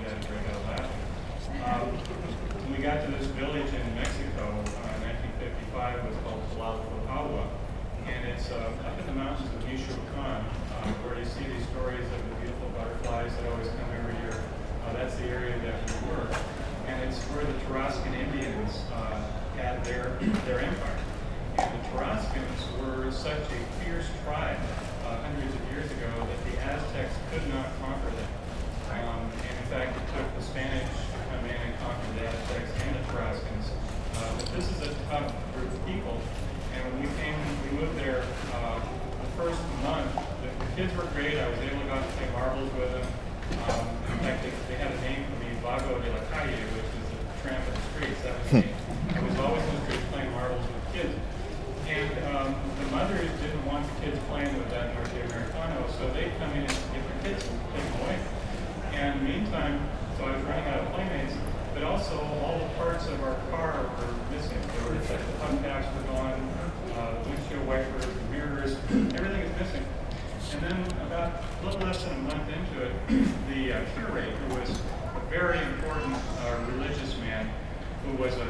Dad break out laughing. When we got to this village in Mexico in 1955, it was called Tlalpujahua, and it's up in the mountains of Michoacan, where you see these stories of the beautiful butterflies that always come every year. That's the area that we were, and it's where the Tarascan Indians had their empire. And the Tarascans were such a fierce tribe hundreds of years ago that the Aztecs could not conquer them. And in fact, it took the Spanish to come in and conquer the Aztecs and the Tarascans. But this is a tough group of people. And when we moved there the first month, the kids were great. I was able to go out and play marbles with them. In fact, they had a name for me, Vago de la Calle, which is a tramp of the streets. That was me. I was always in the streets playing marbles with kids. And the mothers didn't want the kids playing with that Norte Americano, so they'd come in and get their kids and take them away. And meantime, so I was running out of playmates, but also all the parts of our car were missing. The hubcaps were gone, windshield wipers, the mirrors, everything is missing. And then about a little less than a month into it, the curate, who was a very important religious man, who was a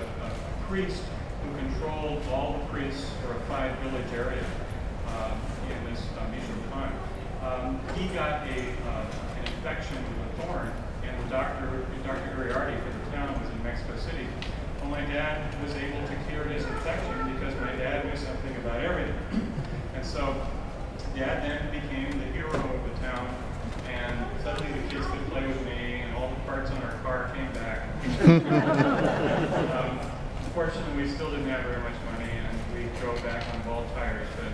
priest who controlled all the priests for a 5-village area in this Michoacan. He got an infection with a thorn, and Dr. Uriarty for the town was in Mexico City. Well, my dad was able to cure his infection because my dad knew something about everything. And so Dad then became the hero of the town, and suddenly the kids could play with me, and all the parts on our car came back. Unfortunately, we still didn't have very much money, and we drove back on bald tires. But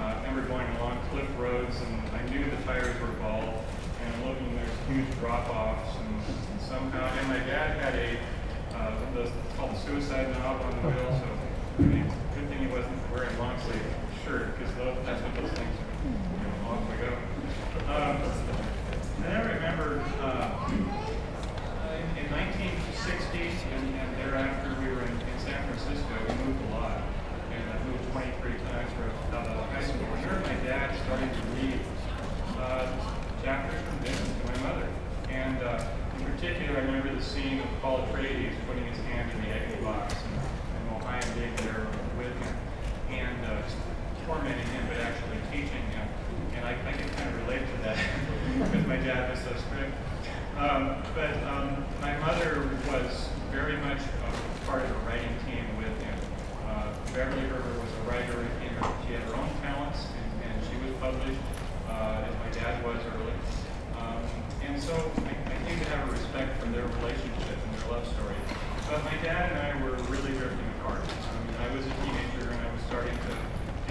I remember going along cliff roads, and I knew the tires were bald, and looking, there's huge drop-offs, and somehow, and my dad had one of those called the suicide knob on the wheel, so I mean, good thing he wasn't wearing long sleeve shirt, because that's what those things are, long we go. And I remember in 1960s and thereafter, we were in San Francisco. We moved a lot, and I moved 23 times out of high school. And there, my dad started to read chapters from Dune to my mother. And in particular, I remember the scene of Paul Atreides putting his hand in the egg box, and Mohiam being there with him, and tormenting him, but actually teaching him. And I can kind of relate to that because my dad was so strict. But my mother was very much part of a writing team with him. Beverly Herbert was a writer, and she had her own talents, and she was published, as my dad was early. And so I came to have a respect for their relationship and their love story. But my dad and I were really drifting apart. I was a teenager, and I was starting to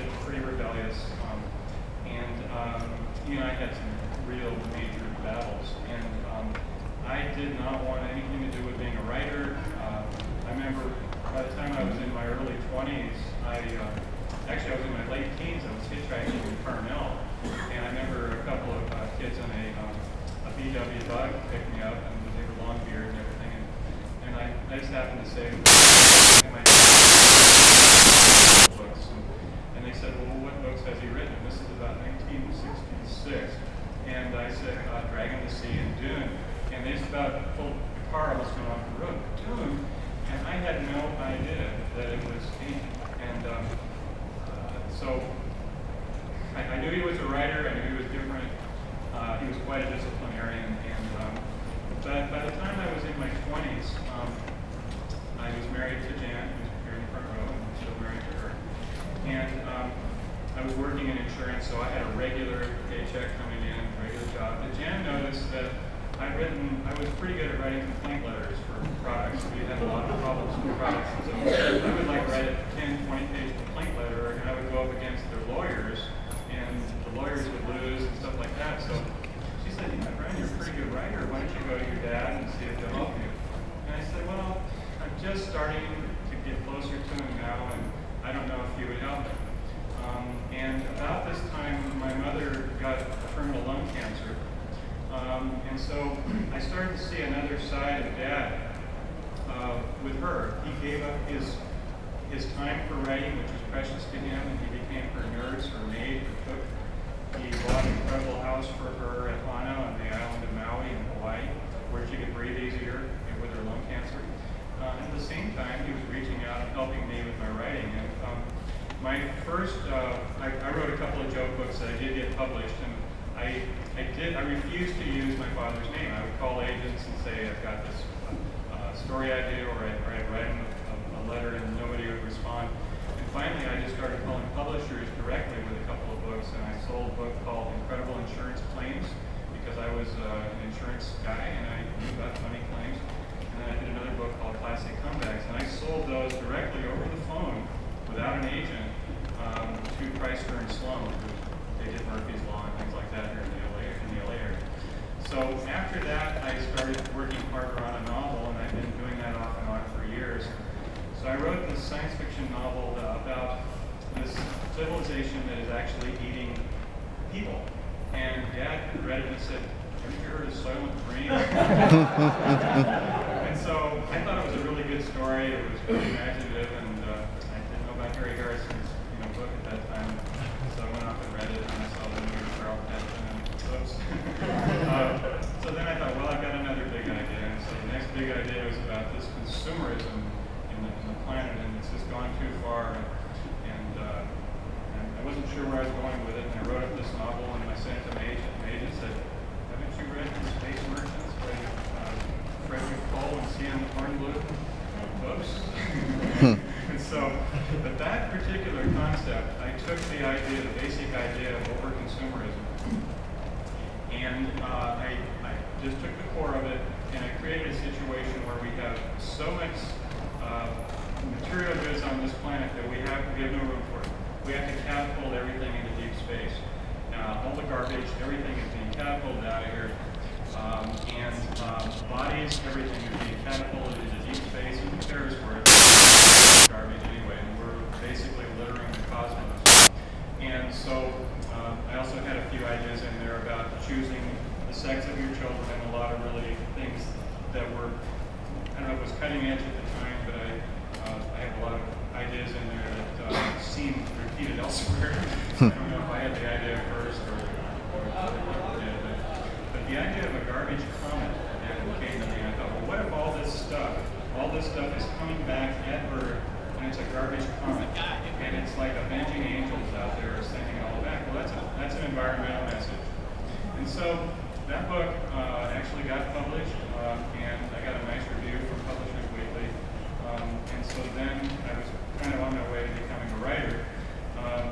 get pretty rebellious. I had some real major battles, and I did not want anything to do with being a writer. I remember by the time I was in my early 20s, actually I was in my late teens, I was hitchhiking in Carmel, and I remember a couple of kids on a VW bug picked me up, and they were long beard and everything, and I just happened to say, my books, and they said, well, what books has he written? And this is about 1966, and I said, Dragon, the Sea, and Dune, and they just about pulled the car almost went off the road. Dune, and I had no idea that it was ancient, and so I knew he was a writer, I knew he was different, he was quite a disciplinarian, but by the time I was in my 20s, I was married to Jan, who's here in the front row, and I'm still married to her, and I was working in insurance, so I had a regular paycheck coming in, regular job, but Jan noticed that I was pretty good at writing complaint letters for products. We had a lot of problems with products. So I would write a 10, 20-page complaint letter, and I would go up against their lawyers, and the lawyers would lose and stuff like that. So she said, Brian, you're a pretty good writer. Why don't you go to your dad and see if he'll help you? And I said, well, I'm just starting to get closer to him now, and I don't know if he would help me. And about this time, my mother got terminal lung cancer. And so I started to see another side of Dad with her. He gave up his time for writing, which was precious to him, and he became her nurse, her maid, her cook. He bought an incredible house for her at Hana on the island of Maui in Hawaii, where she could breathe easier with their lung cancer. And at the same time, he was reaching out and helping me with my writing. And my first, I wrote a couple of joke books that I did get published, and I refused to use my father's name. I would call agents and say, I've got this story idea, or I'd write them a letter and nobody would respond. And finally, I just started calling publishers directly with a couple of books, and I sold a book called Incredible Insurance Claims, because I was an insurance guy and I knew about money claims. And then I did another book called Classic Comebacks, and I sold those directly over the phone without an agent to Chrysler and Sloan, who they did Murphy's Law and things like that here in the LA area. So after that, I started working harder on a novel, and I've been doing that off and on for years. So I wrote this science fiction novel about this civilization that is actually eating people. And Dad read it and said, "Have you heard of Soylent Green?" And so I thought it was a really good story. It was really imaginative, and I didn't know about Harry Harrison's book at that time. So I went off and read it, and I saw the movie Charles Manson, and oops. So then I thought, well, I've got another big idea. And so the next big idea was about this consumerism in the planet, and it's just gone too far. And I wasn't sure where I was going with it, and I wrote up this novel, and I sent it to my agent. My agent said, "Haven't you read Space Merchants by Frederick Cole and C.M. Hornbloom?" Oops. And so, but that particular concept, I took the idea, the basic idea of over-consumerism, and I just took the core of it, and I created a situation where we have so much material goods on this planet that we have no room for it. We have to catapult everything into deep space. All the garbage, everything is being catapulted out of here. And bodies, everything is being catapulted into deep space. Who cares where it's garbage anyway? And we're basically littering the cosmos. And so I also had a few ideas in there about choosing the sex of your children, and a lot of really things that were, I don't know if it was cutting edge at the time, but I have a lot of ideas in there that seemed repeated elsewhere. I don't know if I had the idea first or other people did, but the idea of a garbage comet came to me. I thought, well, what if all this stuff is coming back at Earth, and it's a garbage comet, and it's like avenging angels out there sending it all back? Well, that's an environmental message. And so that book actually got published, and I got a nice review from Publishers Weekly. And so then I was kind of on my way to becoming a writer,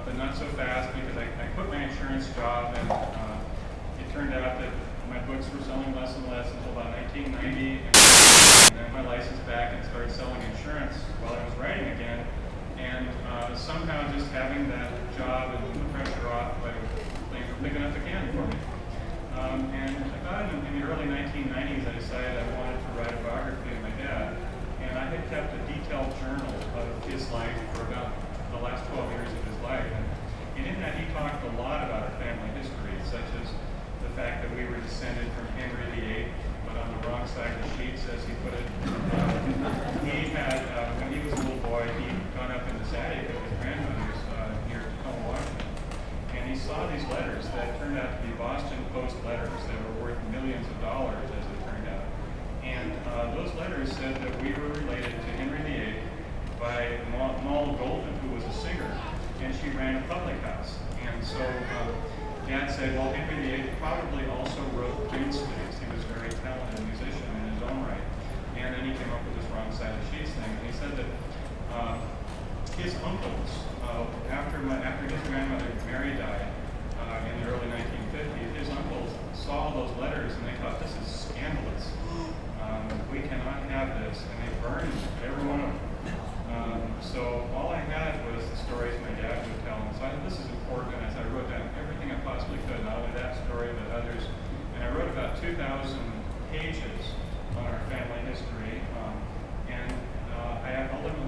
but not so fast, because I quit my insurance job, and it turned out that my books were selling less and less until about 1990, and then my license back and started selling insurance while I was writing again. And somehow just having that job and the pressure off, things were picking up again for me. And about in the early 1990s, I decided I wanted to write a biography of my dad. And I had kept a detailed journal of his life for about the last 12 years of his life. And in that, he talked a lot about our family history, such as the fact that we were descended from Henry VIII, but on the wrong side of the sheets, as he put it. He had, when he was a little boy, he'd gone up in this attic of his grandmother's near Tacoma, Washington. And he saw these letters that turned out to be Boston Post letters that were worth millions of dollars, as it turned out. And those letters said that we were related to Henry VIII by Moll Goldman, who was a singer, and she ran a public house. And so Dad said, well, Henry VIII probably also wrote Dune. He was a very talented musician in his own right. And then he came up with this wrong side of the sheets thing. And he said that his uncles, after his grandmother Mary died in the early 1950s, his uncles saw those letters and they thought, this is scandalous. We cannot have this. And they burned every one of them. So all I had was the stories my dad would tell. And so I thought, this is important. And so I wrote down everything I possibly could, not only that story, but others. And I wrote about 2,000 pages on our family history. And I ultimately